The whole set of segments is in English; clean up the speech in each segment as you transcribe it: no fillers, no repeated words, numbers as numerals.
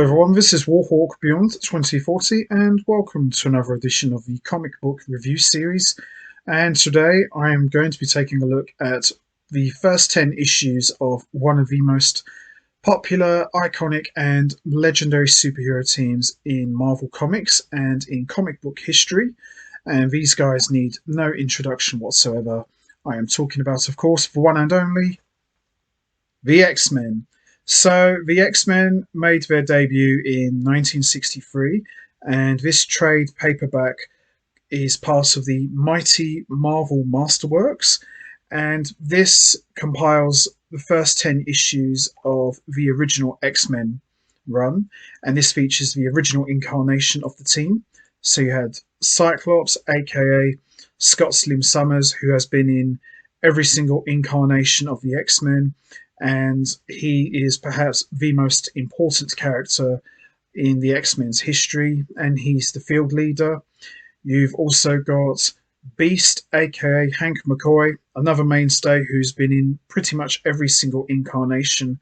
everyone, this is Warhawk Beyond 2040 and welcome to another edition of the comic book review series. And today I am going to be taking a look at the first 10 issues of one of the most popular, iconic and legendary superhero teams in Marvel Comics and in comic book history. And these guys need no introduction whatsoever. I am talking about, of course, the one and only, the X-Men. So the X-Men made their debut in 1963, and this trade paperback is part of the Might Marvel Masterworks, and this compiles the first 10 issues of the original X-Men run, and this features the original incarnation of the team. So you had Cyclops, aka Scott Slim Summers, who has been in every single incarnation of the X-Men, and he is perhaps the most important character in the X-Men's history, and he's the field leader. You've also got Beast, aka Hank McCoy, another mainstay who's been in pretty much every single incarnation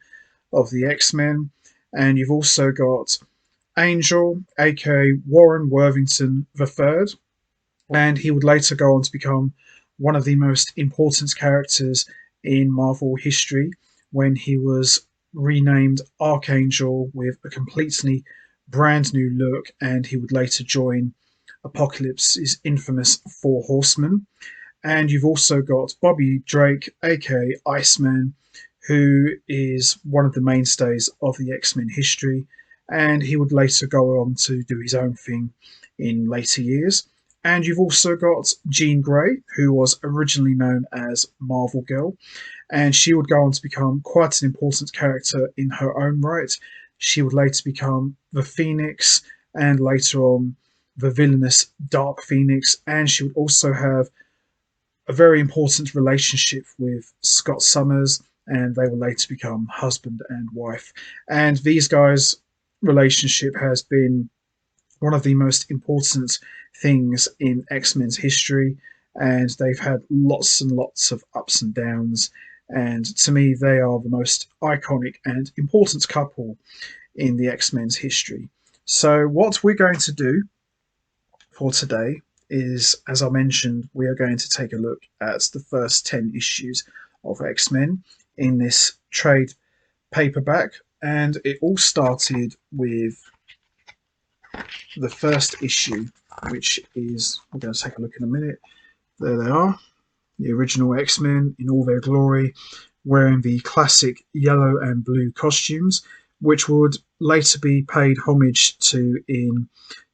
of the X-Men. And you've also got Angel, aka Warren Worthington III, and he would later go on to become one of the most important characters in Marvel history, when he was renamed Archangel with a completely brand new look, and he would later join Apocalypse's infamous Four Horsemen. And you've also got Bobby Drake, aka Iceman, who is one of the mainstays of the X-Men history, and he would later go on to do his own thing in later years. And you've also got Jean Grey, who was originally known as Marvel Girl, and she would go on to become quite an important character in her own right. She would later become the Phoenix, and later on the villainous Dark Phoenix, and she would also have a very important relationship with Scott Summers, and they will later become husband and wife. And these guys' relationship has been one of the most important things in X-Men's history, and they've had lots and lots of ups and downs, and to me they are the most iconic and important couple in the X-Men's history. So what we're going to do for today is, as I mentioned, we are going to take a look at the first 10 issues of X-Men in this trade paperback, and it all started with the first issue, which is, we're going to take a look in a minute. There they are, the original X-Men in all their glory, wearing the classic yellow and blue costumes, which would later be paid homage to in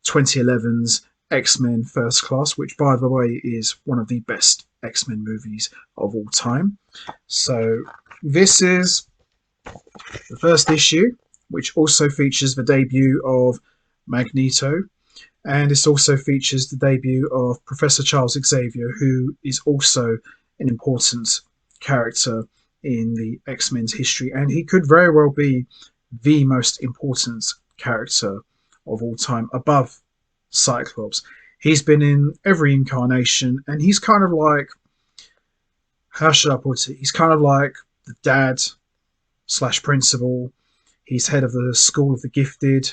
2011's X-Men First Class, which, by the way, is one of the best X-Men movies of all time. So this is the first issue, which also features the debut of Magneto, and this also features the debut of Professor Charles Xavier, who is also an important character in the X-Men's history, and he could very well be the most important character of all time, above Cyclops. He's been in every incarnation, and he's kind of like, how should I put it, he's kind of like the dad slash principal. He's head of the School of the Gifted,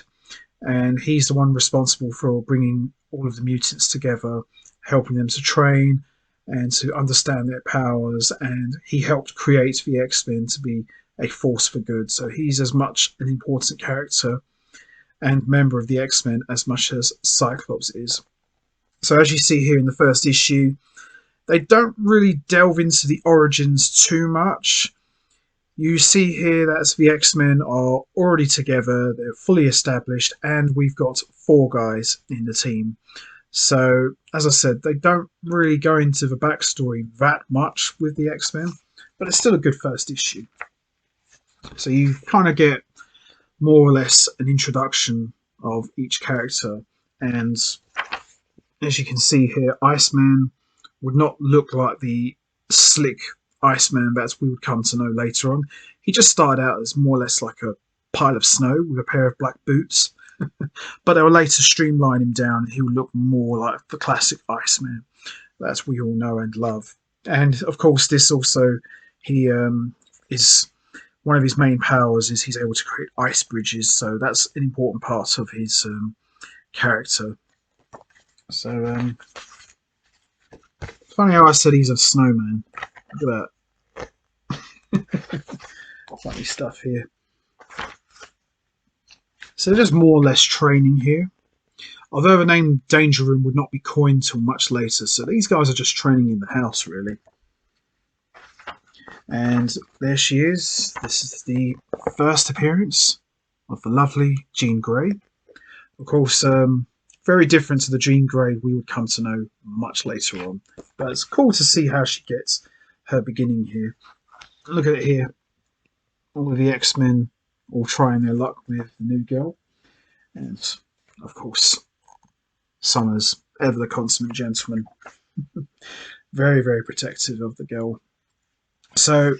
and he's the one responsible for bringing all of the mutants together, helping them to train and to understand their powers, and he helped create the X-Men to be a force for good. So he's as much an important character and member of the X-Men as much as Cyclops is. So as you see here in the first issue, they don't really delve into the origins too much. You see here that the X-Men are already together, they're fully established, and we've got 4 guys in the team. So, as I said, they don't really go into the backstory that much with the X-Men, but it's still a good first issue. So you kind of get more or less an introduction of each character, and as you can see here, Iceman would not look like the slick Iceman that we would come to know later on. He just started out as more or less like a pile of snow with a pair of black boots, but they will later streamline him down, and he will look more like the classic Iceman that we all know and love. And of course, this also, he is one of his main powers is he's able to create ice bridges, so that's an important part of his character. So funny how I said he's a snowman. Look at that. Funny stuff here. So there's more or less training here. Although the name Danger Room would not be coined till much later, so these guys are just training in the house, really. And there she is. This is the first appearance of the lovely Jean Grey. Of course, very different to the Jean Grey we would come to know much later on. But it's cool to see how she gets her beginning here. Look at it here. All of the X-Men all trying their luck with the new girl. And, of course, Summers, ever the consummate gentleman. Very, very protective of the girl. So,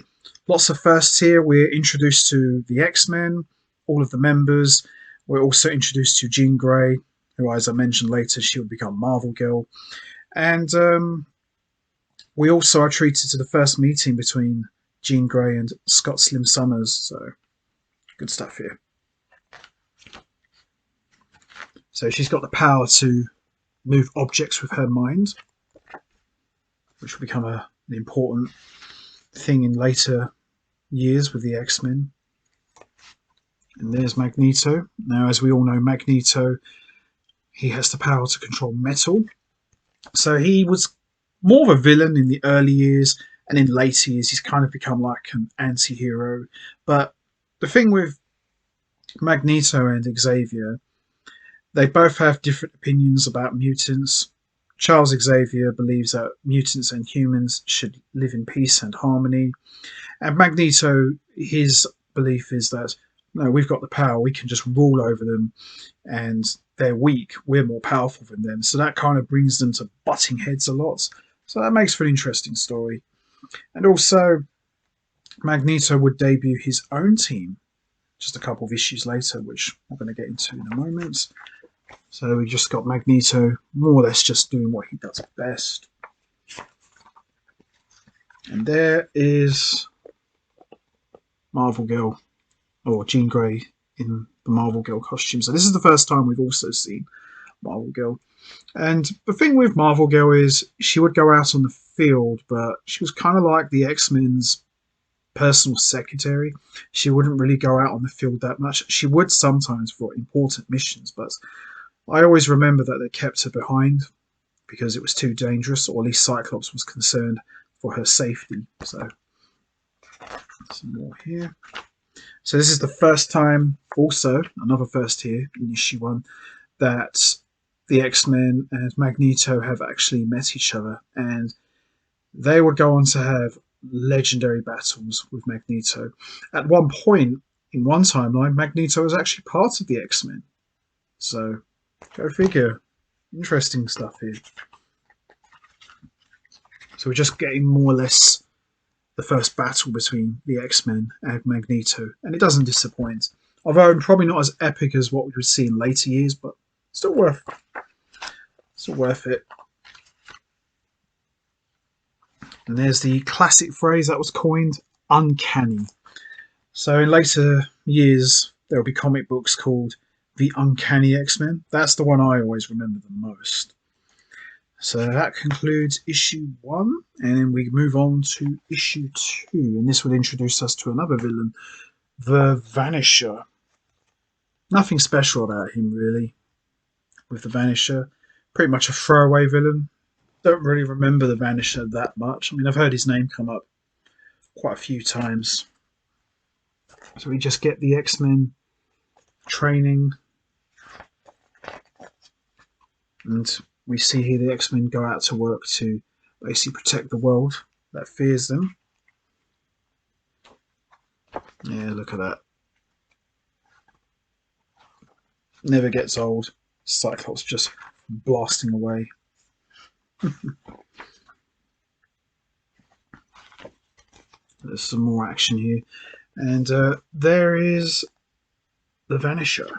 lots of firsts here. We're introduced to the X-Men, all of the members. We're also introduced to Jean Grey, who, as I mentioned later, she will become Marvel Girl. And we also are treated to the first meeting between Jean Grey and Scott Slim Summers. So, good stuff here. So she's got the power to move objects with her mind, which will become an important thing in later years with the X-Men. And there's Magneto. Now, as we all know, Magneto, he has the power to control metal. So he was more of a villain in the early years, and in later years he's kind of become like an anti-hero. But the thing with Magneto and Xavier, they both have different opinions about mutants. Charles Xavier believes that mutants and humans should live in peace and harmony. And Magneto, his belief is that, no, we've got the power, we can just rule over them, and they're weak, we're more powerful than them. So that kind of brings them to butting heads a lot. So that makes for an interesting story. And also, Magneto would debut his own team just a couple of issues later, which I'm going to get into in a moment. So we just got Magneto more or less just doing what he does best. And there is Marvel Girl, or Jean Grey in the Marvel Girl costume. So this is the first time we've also seen Marvel Girl. And the thing with Marvel Girl is she would go out on the field, but she was kind of like the X-Men's personal secretary. She wouldn't really go out on the field that much. She would sometimes for important missions, but I always remember that they kept her behind because it was too dangerous, or at least Cyclops was concerned for her safety. So, some more here. So this is the first time, also, another first here in issue 1, that the X-Men and Magneto have actually met each other, and they would go on to have legendary battles with Magneto. At one point, in one timeline, Magneto was actually part of the X-Men. So, go figure. Interesting stuff here. So we're just getting more or less the first battle between the X-Men and Magneto, and it doesn't disappoint. Although probably not as epic as what we would see in later years, but still worth it. And there's the classic phrase that was coined, uncanny. So in later years, there will be comic books called The Uncanny X-Men. That's the one I always remember the most. So that concludes issue 1, and then we move on to issue 2, and this would introduce us to another villain, the Vanisher. Nothing special about him, really, with the Vanisher. Pretty much a throwaway villain. Don't really remember the Vanisher that much. I mean, I've heard his name come up quite a few times. So we just get the X-Men training, and we see here the X-Men go out to work to basically protect the world that fears them. Yeah, look at that. Never gets old. Cyclops just blasting away. There's some more action here. And there is the Vanisher.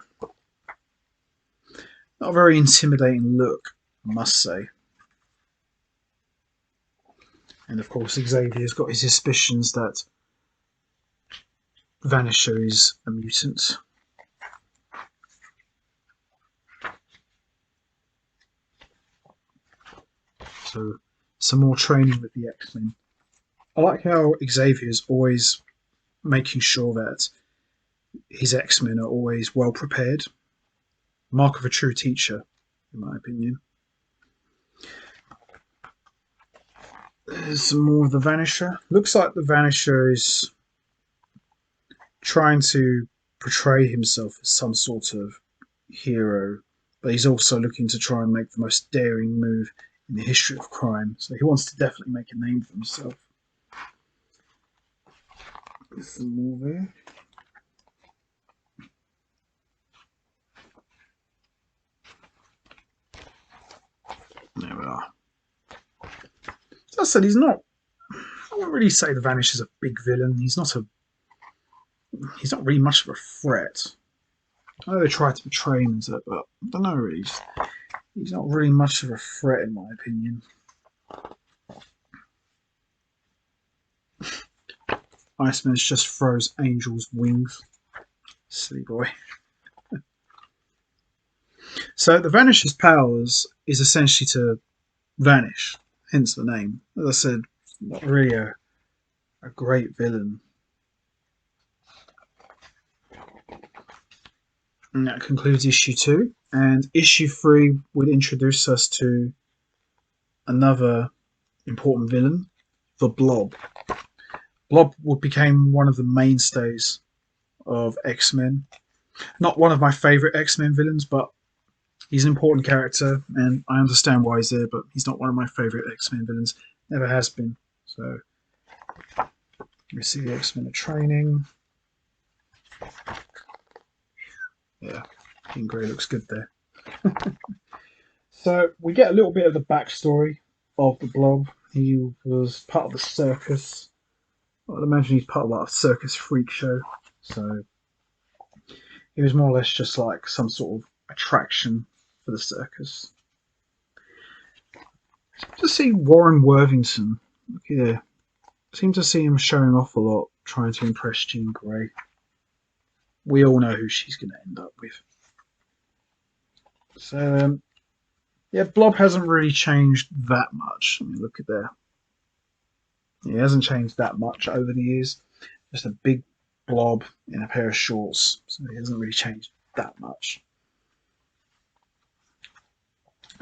Not a very intimidating look, I must say. And of course, Xavier's got his suspicions that Vanisher is a mutant. So some more training with the X-Men. I like how Xavier is always making sure that his X-Men are always well prepared. Mark of a true teacher, in my opinion. There's some more of the Vanisher. Looks like the Vanisher is trying to portray himself as some sort of hero, but he's also looking to try and make the most daring move in the history of crime. So he wants to definitely make a name for himself. There's some more there. There we are. As I said, he's not. I wouldn't really say the Vanisher's a big villain. He's not really much of a threat. I know they try to portray him as it, but I don't know really. He's not really much of a threat in my opinion. Iceman just throws Angel's wings. Silly boy. So the Vanisher's powers is essentially to vanish, hence the name. As I said, not really a great villain. And that concludes issue 2. And issue 3 would introduce us to another important villain, the Blob. Blob became one of the mainstays of X-Men. Not one of my favourite X-Men villains, but he's an important character, and I understand why he's there, but he's not one of my favourite X-Men villains. Never has been. So, we see the X-Men are training. Yeah, Jean Grey looks good there. So we get a little bit of the backstory of the Blob. He was part of the circus. I'd imagine he's part of like a circus freak show. So he was more or less just like some sort of attraction for the circus. To see Warren Worthington, look here. Seem to see him showing off a lot, trying to impress Jean Grey. We all know who she's going to end up with. So, yeah, Blob hasn't really changed that much. I mean, look at there. He hasn't changed that much over the years. Just a big blob in a pair of shorts. So he hasn't really changed that much.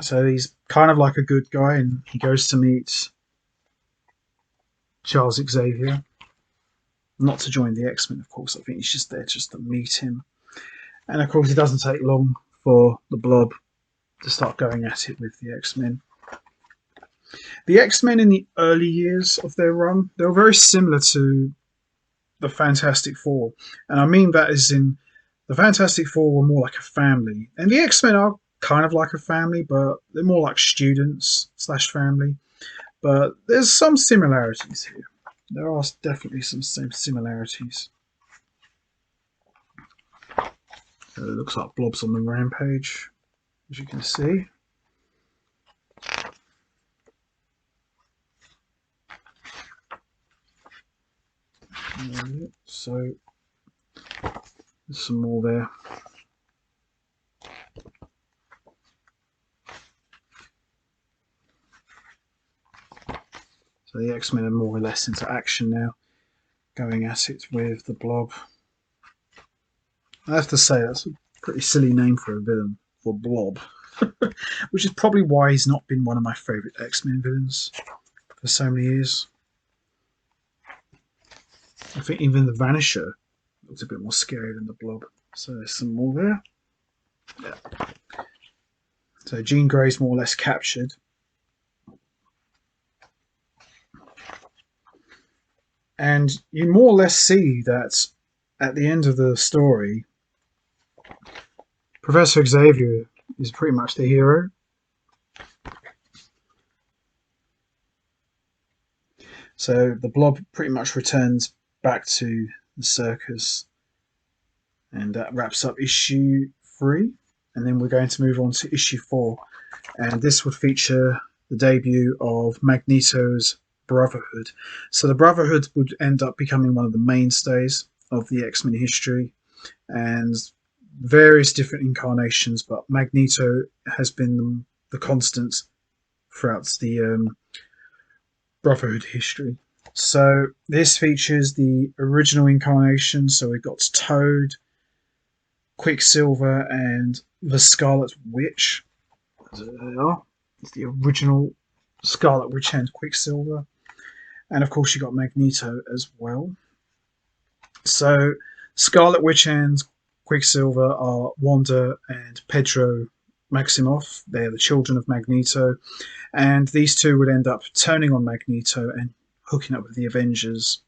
So he's kind of like a good guy, and he goes to meet Charles Xavier. Not to join the X-Men, of course. I think he's just there just to meet him. And of course, it doesn't take long for the Blob to start going at it with the X-Men. The X-Men in the early years of their run, they were very similar to the Fantastic Four. And I mean that as in the Fantastic Four were more like a family. And the X-Men are kind of like a family, but they're more like students / family. But there's some similarities here. There are definitely some similarities. So it looks like Blob's on the rampage, as you can see. So there's some more there. So the X-Men are more or less into action now, going at it with the Blob. I have to say, that's a pretty silly name for a villain, for Blob. Which is probably why he's not been one of my favourite X-Men villains for so many years. I think even the Vanisher looks a bit more scary than the Blob. So there's some more there. Yeah. So Jean Grey's more or less captured. And you more or less see that at the end of the story, Professor Xavier is pretty much the hero. So the Blob pretty much returns back to the circus. And that wraps up issue 3. And then we're going to move on to issue 4. And this would feature the debut of Magneto's Brotherhood. So the Brotherhood would end up becoming one of the mainstays of the X-Men history, and various different incarnations, but Magneto has been the constant throughout the Brotherhood history. So this features the original incarnation. So we've got Toad, Quicksilver, and the Scarlet Witch. There they are. It's the original Scarlet Witch and Quicksilver. And of course, you got Magneto as well. So Scarlet Witch and Quicksilver are Wanda and Pedro Maximoff. They're the children of Magneto. And these two would end up turning on Magneto and hooking up with the Avengers.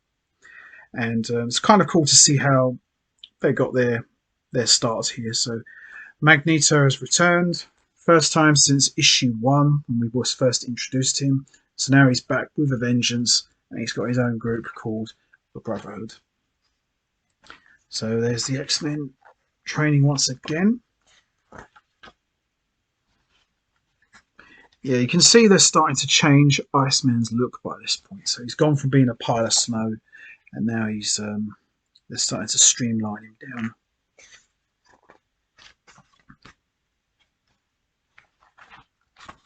And it's kind of cool to see how they got their start here. So Magneto has returned, first time since issue 1 when we was first introduced him. So now he's back with a vengeance, and he's got his own group called the Brotherhood. So there's the X-Men training once again. Yeah, you can see they're starting to change Iceman's look by this point. So he's gone from being a pile of snow, and now they're starting to streamline him down.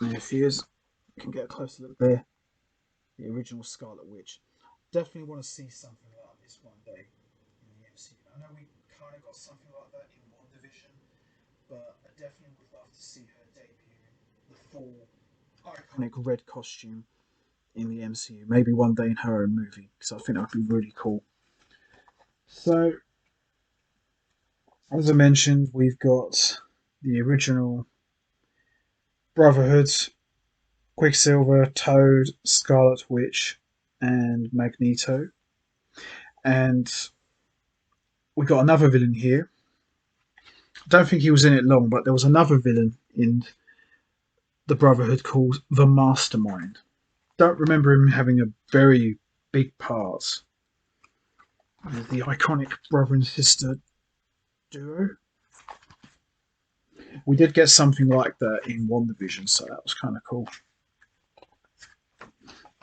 There she is. You can get a closer look there. The original Scarlet Witch. Definitely want to see something like this one day in the MCU. I know we kind of got something like that in WandaVision, but I definitely would love to see her debut the full iconic red costume in the MCU. Maybe one day in her own movie, because I think that would be really cool. So, as I mentioned, we've got the original Brotherhood, Quicksilver, Toad, Scarlet Witch, and Magneto. And we got another villain here. I don't think he was in it long, but there was another villain in the Brotherhood called the Mastermind. Don't remember him having a very big part. The iconic brother and sister duo. We did get something like that in WandaVision, so that was kind of cool.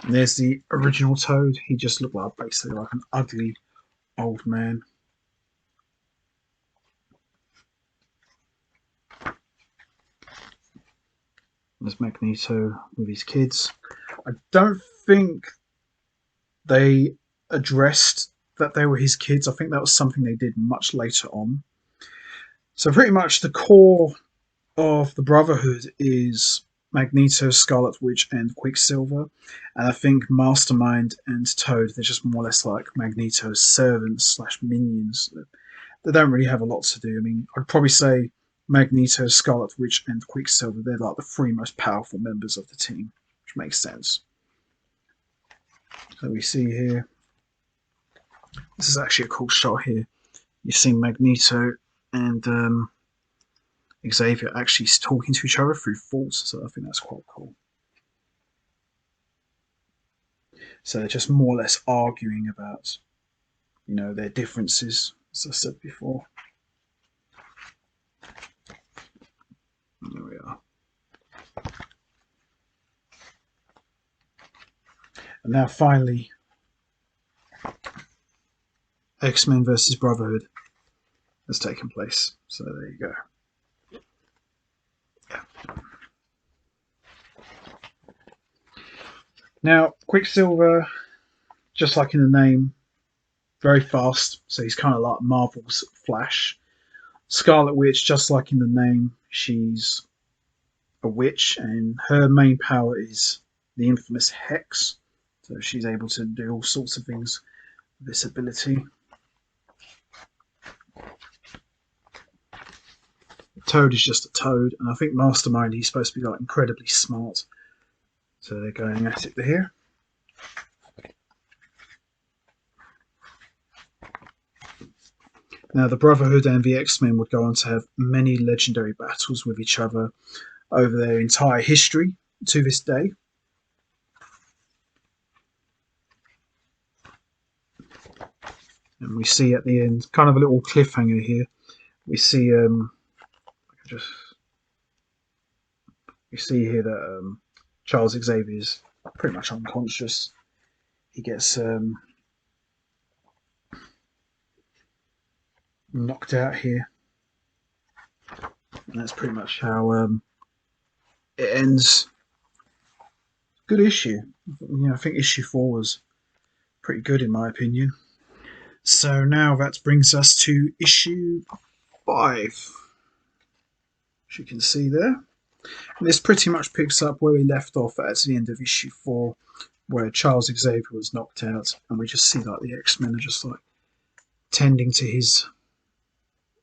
And there's the original Toad. He just looked like basically like an ugly old man. There's Magneto with his kids. I don't think they addressed that they were his kids. I think that was something they did much later on. So pretty much the core of the Brotherhood is Magneto, Scarlet Witch, and Quicksilver. And I think Mastermind and Toad, they're just more or less like Magneto's servants / minions. They don't really have a lot to do. I mean, I'd probably say Magneto, Scarlet Witch, and Quicksilver, they're like the 3 most powerful members of the team, which makes sense. So we see here, this is actually a cool shot here. You see Magneto and Xavier actually talking to each other through thoughts, so I think that's quite cool. So they're just more or less arguing about, their differences, as I said before. There we are. And now finally, X-Men versus Brotherhood has taken place. So there you go. Yeah. Now, Quicksilver, just like in the name, very fast. So he's kind of like Marvel's Flash. Scarlet Witch, just like in the name, she's a witch, and her main power is the infamous Hex. So she's able to do all sorts of things with this ability. Toad is just a toad, and I think Mastermind, he's supposed to be like incredibly smart. So they're going at it here. Now the Brotherhood and the X-Men would go on to have many legendary battles with each other over their entire history to this day. And we see at the end, kind of a little cliffhanger here. We see, we see here that Charles Xavier is pretty much unconscious. He gets knocked out here. And that's pretty much how it ends. Good issue. I think issue 4 was pretty good in my opinion. So now that brings us to issue 5, as you can see there. And this pretty much picks up where we left off at the end of issue 4, where Charles Xavier was knocked out, and we just see like the X-Men are just like tending to his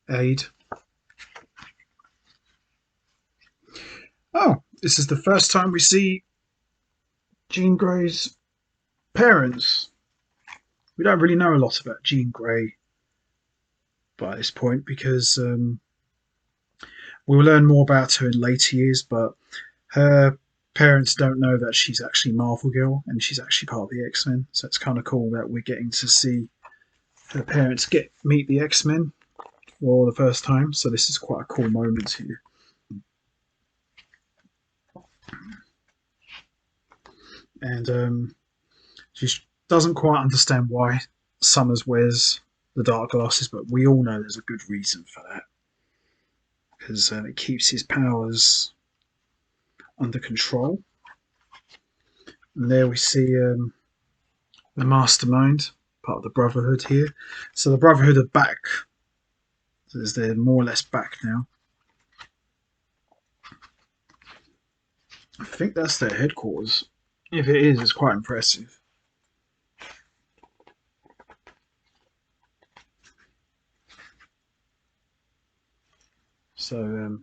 aid. Oh, this is the first time we see Jean Grey's parents. We don't really know a lot about Jean Grey by this point because we'll learn more about her in later years, but her parents don't know that she's actually Marvel Girl and she's actually part of the X-Men. So it's kind of cool that we're getting to see her parents meet the X-Men for the first time. So this is quite a cool moment here. And she doesn't quite understand why Summers wears the dark glasses, but we all know there's a good reason for that. Because it keeps his powers under control. And there we see the Mastermind, part of the Brotherhood here. So the Brotherhood are back. So they're more or less back now. I think that's their headquarters. If it is, it's quite impressive. So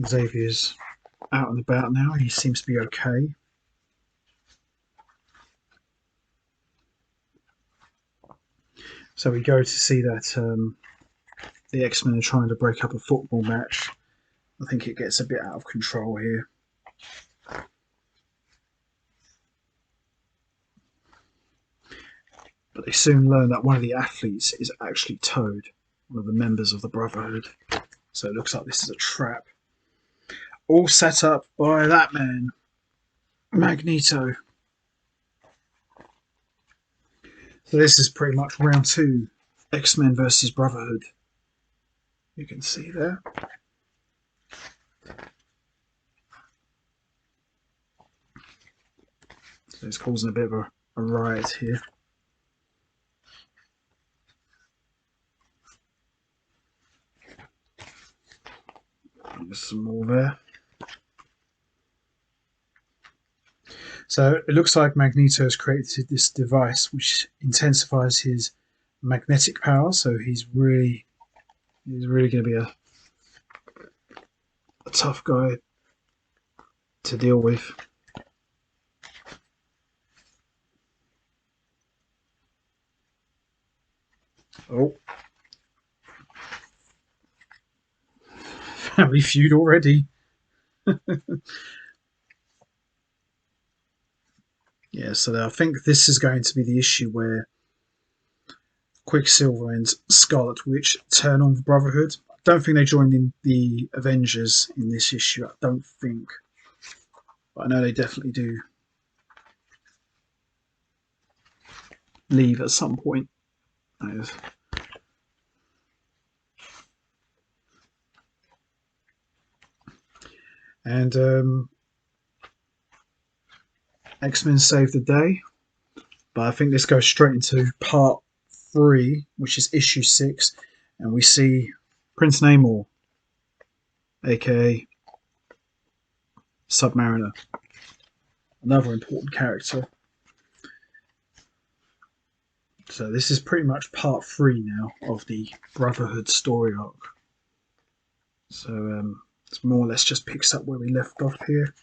Xavier's out and about now. He seems to be okay. So we go to see that the X-Men are trying to break up a football match. I think it gets a bit out of control here. But they soon learn that one of the athletes is actually Toad, one of the members of the Brotherhood. So it looks like this is a trap. All set up by that man, Magneto. So this is pretty much round 2, X-Men versus Brotherhood. You can see there. So it's causing a bit of a riot here. There's some more there. So it looks like Magneto has created this device which intensifies his magnetic power. So he's really going to be a tough guy to deal with. Oh, family feud already. Yeah, so I think this is going to be the issue where Quicksilver and Scarlet Witch turn on the Brotherhood. I don't think they joined in the Avengers in this issue. I don't think. But I know they definitely do leave at some point. And X-Men save the day. But I think this goes straight into part 3, which is issue 6. And we see Prince Namor, aka Submariner. Another important character. So this is pretty much part 3 now of the Brotherhood story arc. So it's more or less just picks up where we left off here.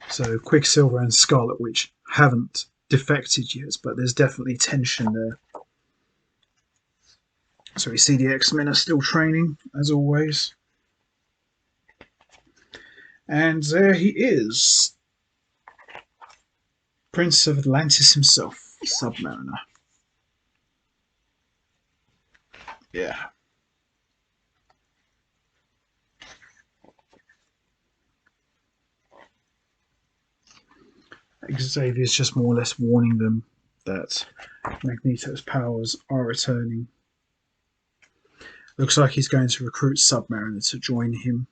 So Quicksilver and Scarlet Witch haven't defected yet, but there's definitely tension there. So we see the X-Men are still training, as always. And there he is. Prince of Atlantis himself, Submariner. Yeah. Xavier's just more or less warning them that Magneto's powers are returning. Looks like he's going to recruit Submariner to join him.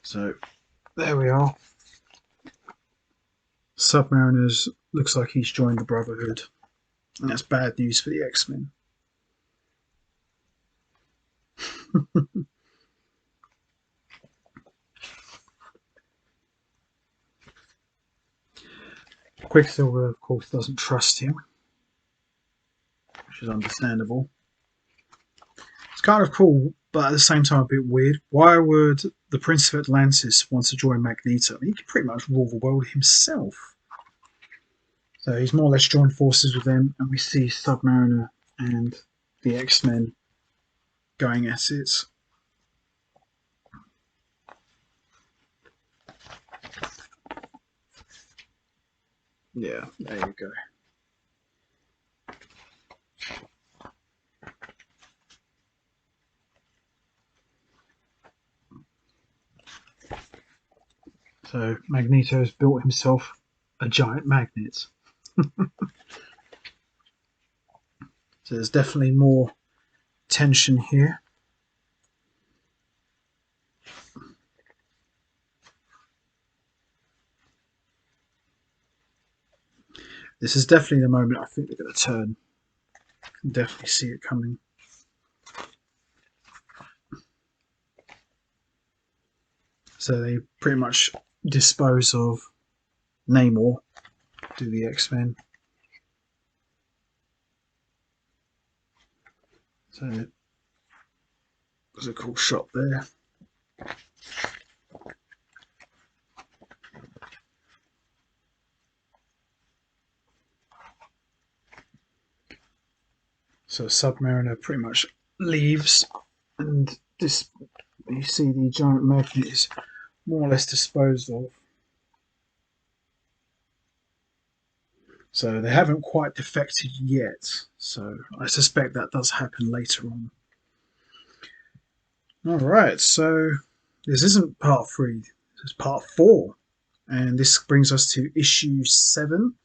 So there we are. Submariner's looks like he's joined the Brotherhood. And that's bad news for the X-Men. Quicksilver, of course, doesn't trust him, which is understandable. It's kind of cool, but at the same time a bit weird. Why would the Prince of Atlantis want to join Magneto? I mean, he can pretty much rule the world himself. So he's more or less joined forces with them, and we see Submariner and the X-Men going at it. Yeah, there you go. So Magneto's built himself a giant magnet. So there's definitely more tension here. This is definitely the moment I think they're going to turn. I can definitely see it coming. So they pretty much dispose of Namor, do the X-Men. So there's a cool shot there. So Submariner pretty much leaves, and this you see the giant magnet is more or less disposed of. So they haven't quite defected yet, so I suspect that does happen later on. Alright, so this isn't part 3, this is part 4, and this brings us to issue 7,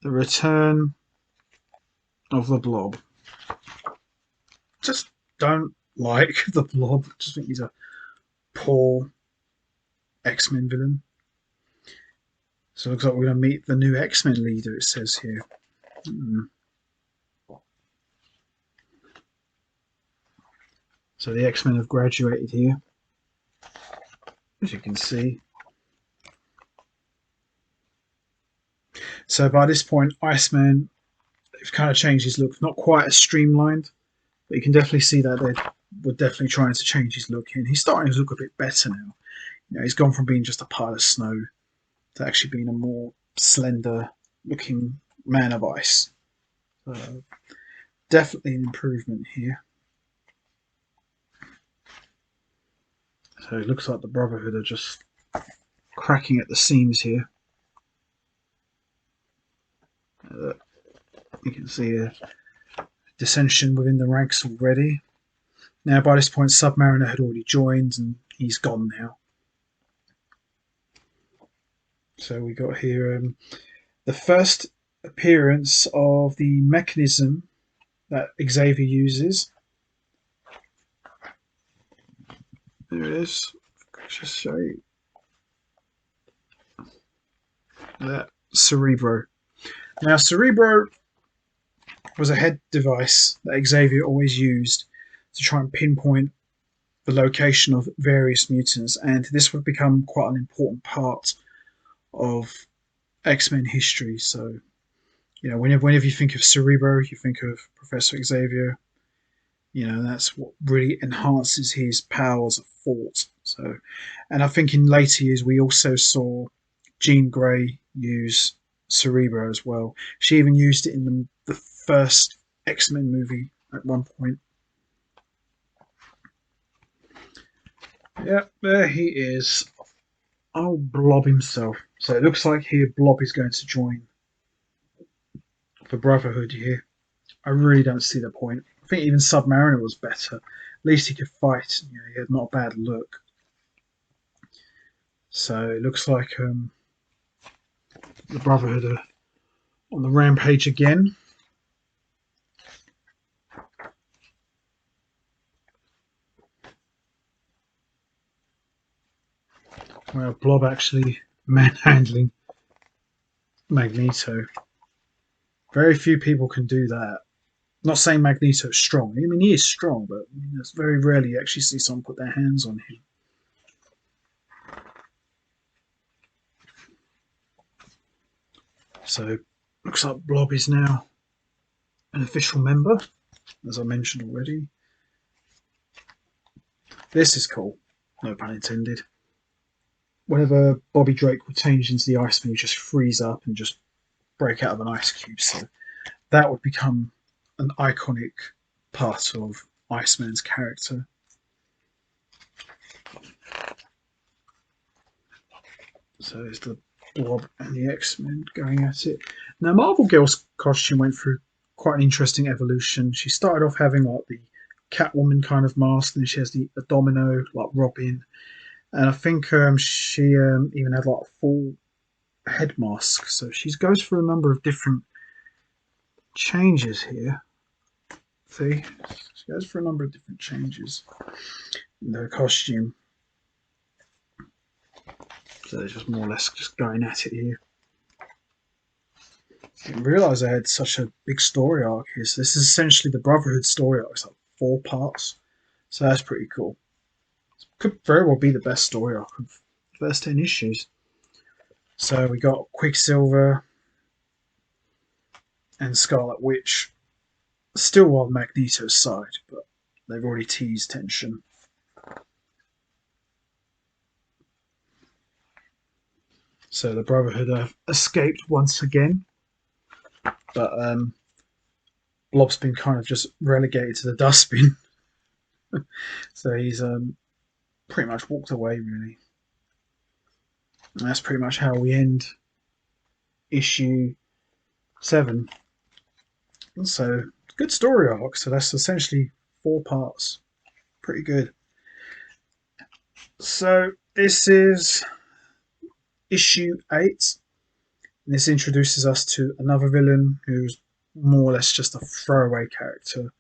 The Return of the Blob. Just don't like the Blob, just think he's a poor X-Men villain. So it looks like we're going to meet the new X-Men leader, it says here. So the X-Men have graduated here, as you can see. So by this point, Iceman, they've kind of changed his look. Not quite as streamlined, but you can definitely see that they were definitely trying to change his look. And he's starting to look a bit better now. You know, he's gone from being just a pile of snow to actually being a more slender-looking man of ice. Definitely an improvement here. So it looks like the Brotherhood are just cracking at the seams here. You can see a dissension within the ranks already. Now by this point Submariner had already joined and he's gone now. So we got here the first appearance of the mechanism that Xavier uses. There it is. Just show you that Cerebro. Now Cerebro was a head device that Xavier always used to try and pinpoint the location of various mutants, and this would become quite an important part of X-Men history. So, you know, whenever you think of Cerebro, you think of Professor Xavier. You know, that's what really enhances his powers of thought. So, and I think in later years we also saw Jean Grey use Cerebro as well. She even used it in the first X-Men movie at one point. Yeah, there he is. Oh, Blob himself. So it looks like here Blob is going to join the Brotherhood here. I really don't see the point. I think even Submariner was better. At least he could fight. You know, he had not a bad look. So it looks like the Brotherhood are on the rampage again. Well, Blob actually manhandling Magneto. Very few people can do that. Not saying Magneto's strong. I mean, he is strong, but it's very rarely you actually see someone put their hands on him. So, looks like Blob is now an official member, as I mentioned already. This is cool, no pun intended. Whenever Bobby Drake would change into the Iceman, he would just freeze up and just break out of an ice cube. So that would become an iconic part of Iceman's character. So it's the Blob and the X-Men going at it. Now, Marvel Girl's costume went through quite an interesting evolution. She started off having like the Catwoman kind of mask, then she has the Domino, like Robin, and I think she even had like a full head mask. So she goes through a number of different changes here. See, she goes through a number of different changes in her costume. So they're just more or less just going at it here. I didn't realise I had such a big story arc here. So this is essentially the Brotherhood story arc. It's like 4 parts. So that's pretty cool. Could very well be the best story arc of the first 10 issues. So we got Quicksilver and Scarlet Witch still on Magneto's side, but they've already teased tension. So the Brotherhood have escaped once again, but Blob's been kind of just relegated to the dustbin. So he's pretty much walked away, really. And that's pretty much how we end issue 7. So, good story arc. So that's essentially 4 parts. Pretty good. So this is issue 8. This introduces us to another villain who's more or less just a throwaway character.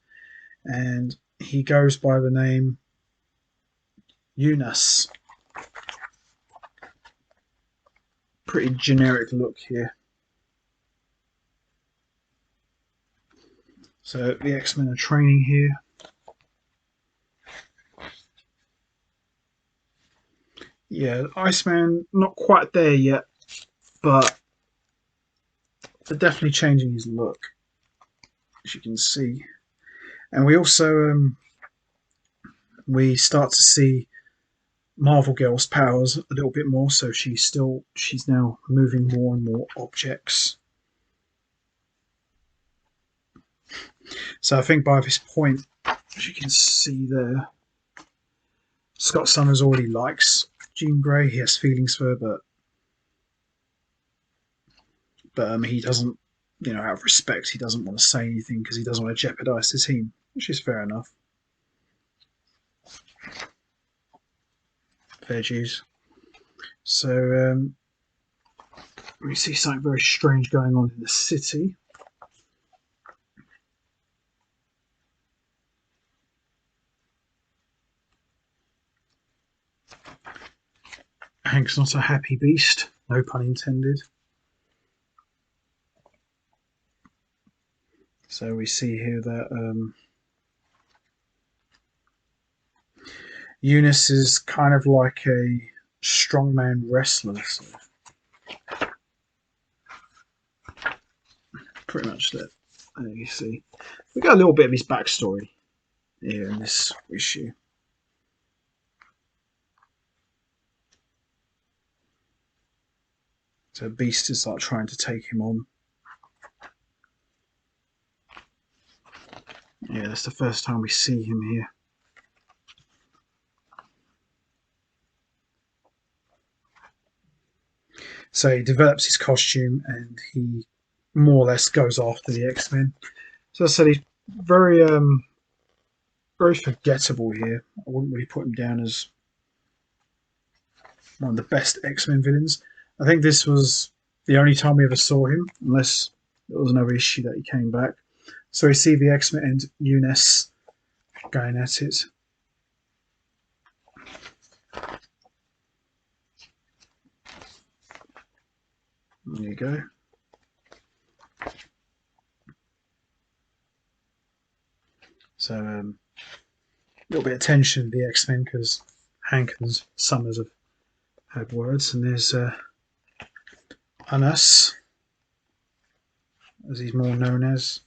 And he goes by the name Eunice. Pretty generic look here. So the X-Men are training here. Yeah, Iceman not quite there yet, but they're definitely changing his look, as you can see. And we also we start to see Marvel Girl's powers a little bit more, so she's now moving more and more objects. So I think by this point, as you can see there, Scott Summers already likes Jean Grey. He has feelings for her, but he doesn't, out of respect, he doesn't want to say anything because he doesn't want to jeopardise the team, which is fair enough. Fair dues. So we see something very strange going on in the city. Hank's not a happy beast, no pun intended. So we see here that Eunice is kind of like a strongman wrestler. So pretty much that. There you see. We got a little bit of his backstory here in this issue. So Beast is like trying to take him on. Yeah, that's the first time we see him here. So he develops his costume and he more or less goes after the X-Men. So I said he's very very forgettable here. I wouldn't really put him down as one of the best X-Men villains. I think this was the only time we ever saw him, unless there was another issue that he came back. So we see the X-Men and Eunice going at it. There you go. So a little bit of tension with the X-Men because Hank and Summers have had words, and there's Unus, as he's more known as.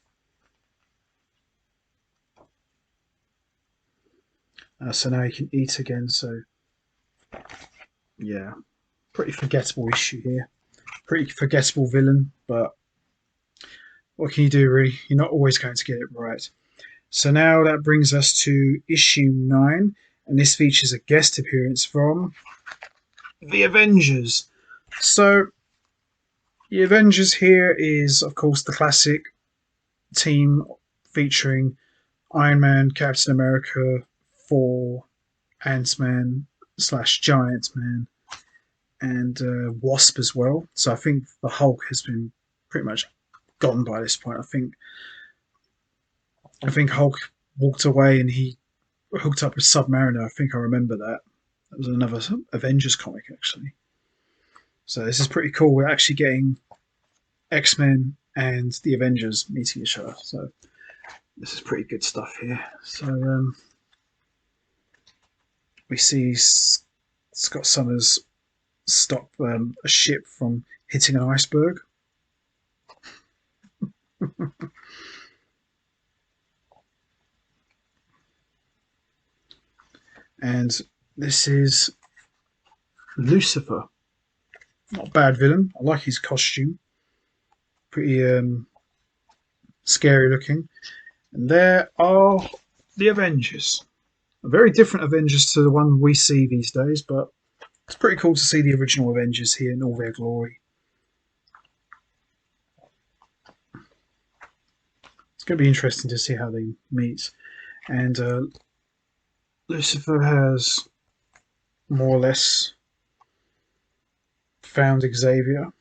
So now he can eat again, so yeah, pretty forgettable issue here. Pretty forgettable villain, but what can you do, really? You're not always going to get it right. So now that brings us to issue 9, and this features a guest appearance from the Avengers. So the Avengers here is, of course, the classic team featuring Iron Man, Captain America, Thor, Ant-Man / Giant Man, and Wasp as well. So I think the Hulk has been pretty much gone by this point. I think Hulk walked away and he hooked up with Submariner. I think I remember that. That was another Avengers comic, actually. So this is pretty cool. We're actually getting X-Men and the Avengers meeting each other. So this is pretty good stuff here. So we see Scott Summers stop a ship from hitting an iceberg. And this is Lucifer. Not a bad villain. I like his costume. Pretty scary looking. And there are the Avengers. A very different Avengers to the one we see these days, but it's pretty cool to see the original Avengers here in all their glory. It's going to be interesting to see how they meet. And Lucifer has more or less found Xavier.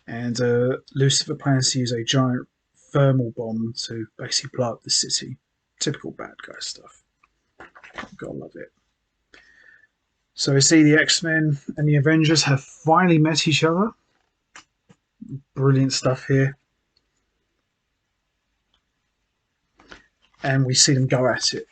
And Lucifer plans to use a giant thermal bomb to basically blow up the city. Typical bad guy stuff. Gotta love it. So we see the X-Men and the Avengers have finally met each other. Brilliant stuff here. And we see them go at it.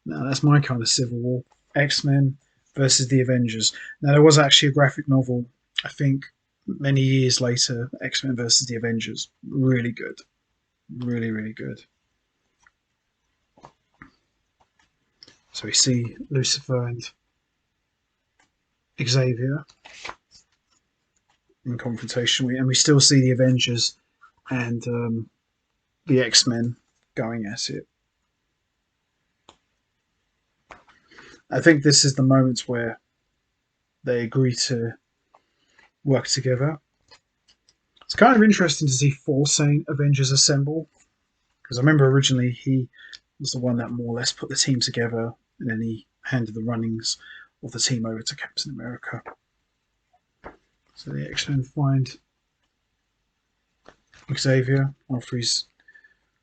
Now that's my kind of Civil War. X-Men versus the Avengers. Now there was actually a graphic novel, I think many years later, X-Men versus the Avengers. Really good. Really, really good. So we see Lucifer and Xavier in confrontation, and we still see the Avengers and the X-Men going at it. I think this is the moment where they agree to work together. It's kind of interesting to see Thor saying Avengers Assemble, because I remember originally he was the one that more or less put the team together, and then he handed the runnings of the team over to Captain America. So the X-Men find Xavier after his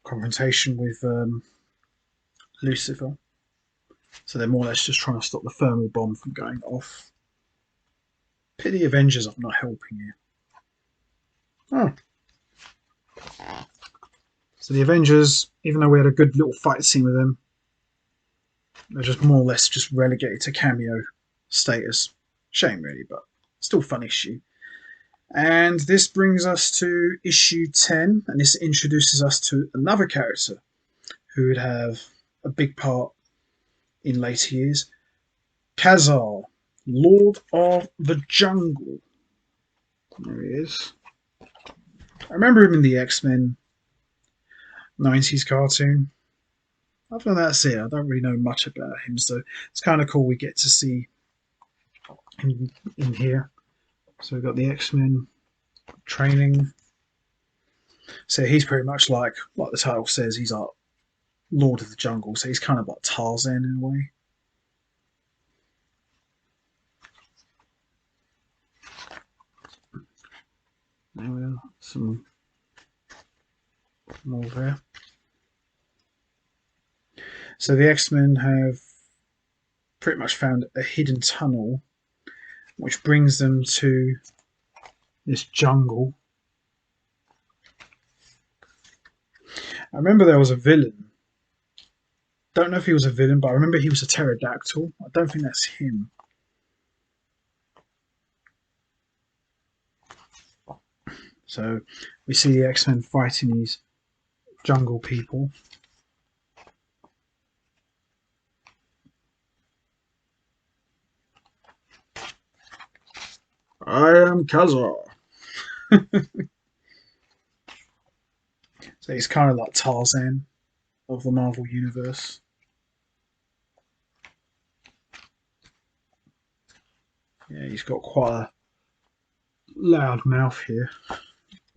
confrontation with Lucifer. So they're more or less just trying to stop the thermal bomb from going off. Pity Avengers are not helping here. Oh. So the Avengers, even though we had a good little fight scene with them, they're just more or less just relegated to cameo status. Shame really, but still fun issue. And this brings us to issue 10, and this introduces us to another character who would have a big part in later years. Kazar, Lord of the Jungle. There he is. I remember him in the X-Men 90s cartoon. Other than that's it. I don't really know much about him, so it's kind of cool we get to see him in here. So we've got the X-Men training. So he's pretty much like the title says, he's like Lord of the Jungle. So he's kind of like Tarzan in a way. There we are. Some more there. So the X-Men have pretty much found a hidden tunnel which brings them to this jungle. I remember there was a villain. Don't know if he was a villain, but I remember he was a pterodactyl. I don't think that's him. So we see the X-Men fighting these jungle people. I am Kazar. So he's kind of like Tarzan of the Marvel Universe. Yeah, he's got quite a loud mouth here.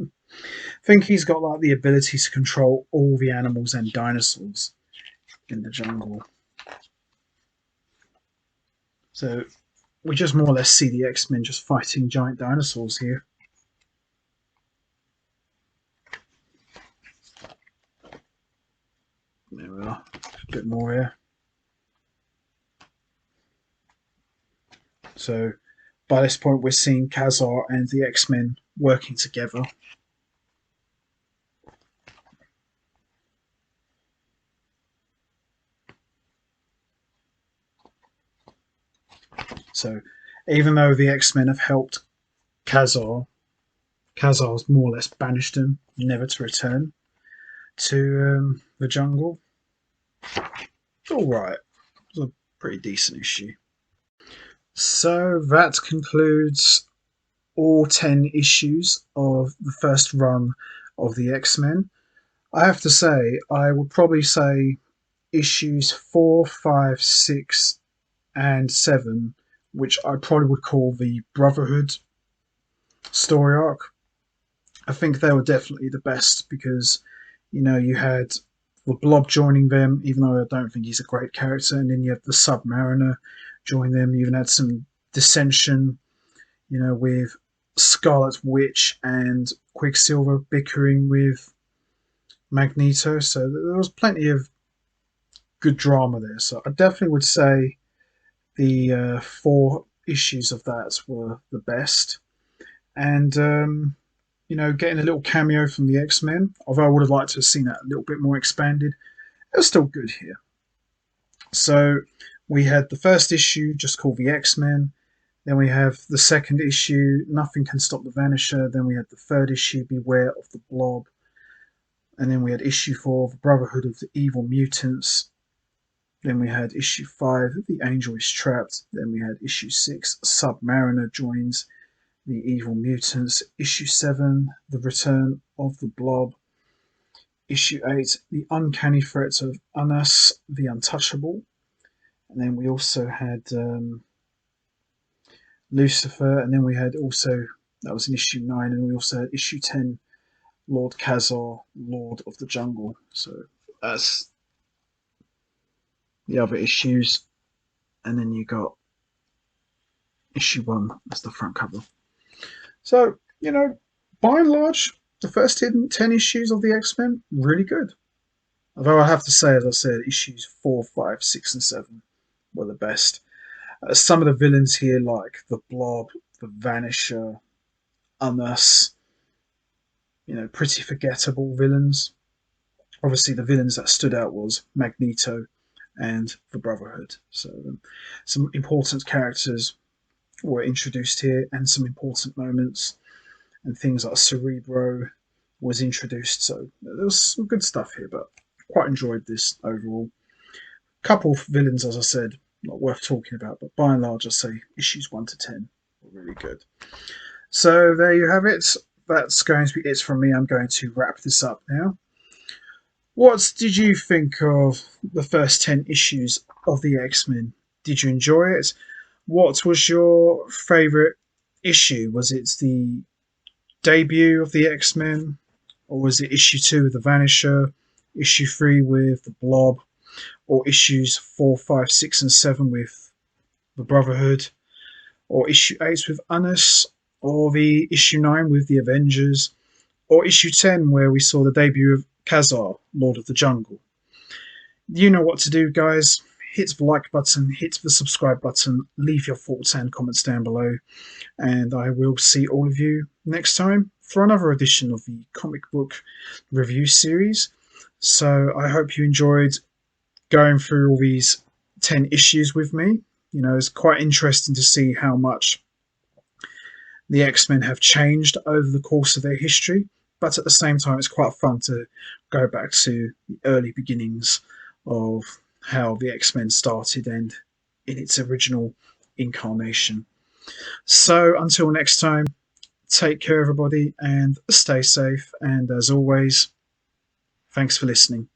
I think he's got like the ability to control all the animals and dinosaurs in the jungle. So we just more or less see the X-Men just fighting giant dinosaurs here. There we are. A bit more here. So by this point we're seeing Kazar and the X-Men working together. So even though the X-Men have helped Kazar, Kazar's more or less banished them, never to return to the jungle. Alright, it was a pretty decent issue. So that concludes all 10 issues of the first run of the X-Men. I have to say, I would probably say issues 4, 5, 6 and 7, which I probably would call the Brotherhood story arc. I think they were definitely the best because, you know, you had the Blob joining them, even though I don't think he's a great character, and then you have the Submariner join them. You even had some dissension, you know, with Scarlet Witch and Quicksilver bickering with Magneto. So there was plenty of good drama there. So I definitely would say the 4 issues of that were the best. And you know, getting a little cameo from the X-Men, although I would have liked to have seen that a little bit more expanded, it was still good here. So we had the first issue just called the X-Men. Then we have the second issue, Nothing Can Stop the Vanisher. Then we had the third issue, Beware of the Blob. And then we had issue 4, The Brotherhood of the Evil Mutants. Then we had issue 5, The Angel is Trapped. Then we had issue 6, Submariner joins the Evil Mutants. Issue 7, The Return of the Blob. Issue 8, The Uncanny Threats of Unas, the Untouchable. And then we also had Lucifer, and then we had also, that was in issue 9, and we also had issue 10, Lord Kazar, Lord of the Jungle. So that's the other issues. And then you got issue 1 as the front cover. So, you know, by and large, the first 10 issues of the X-Men, really good. Although I have to say, as I said, issues 4, 5, 6 and 7 were the best. Some of the villains here, like the Blob, the Vanisher, Unas, you know, pretty forgettable villains. Obviously, the villains that stood out was Magneto and the Brotherhood. So some important characters were introduced here and some important moments, and things like Cerebro was introduced. So there was some good stuff here, but quite enjoyed this overall. Couple of villains, as I said, not worth talking about, but by and large, I say issues 1 to 10 were really good. So there you have it. That's going to be it from me. I'm going to wrap this up now. What did you think of the first 10 issues of the X-Men? Did you enjoy it? What was your favourite issue? Was it the debut of the X-Men? Or was it issue 2 with the Vanisher? Issue 3 with the Blob? Or issues 4, 5, 6 and 7 with the Brotherhood? Or issue 8 with Unas? or the issue 9 with the Avengers, or issue 10 where we saw the debut of Khazar, Lord of the Jungle. You know what to do, guys. Hit the like button, hit the subscribe button, leave your thoughts and comments down below, and I will see all of you next time for another edition of the comic book review series. So I hope you enjoyed going through all these 10 issues with me. You know, it's quite interesting to see how much the X-Men have changed over the course of their history, but at the same time, it's quite fun to go back to the early beginnings of how the X-Men started and in its original incarnation. So until next time, take care, everybody, and stay safe. And as always, thanks for listening.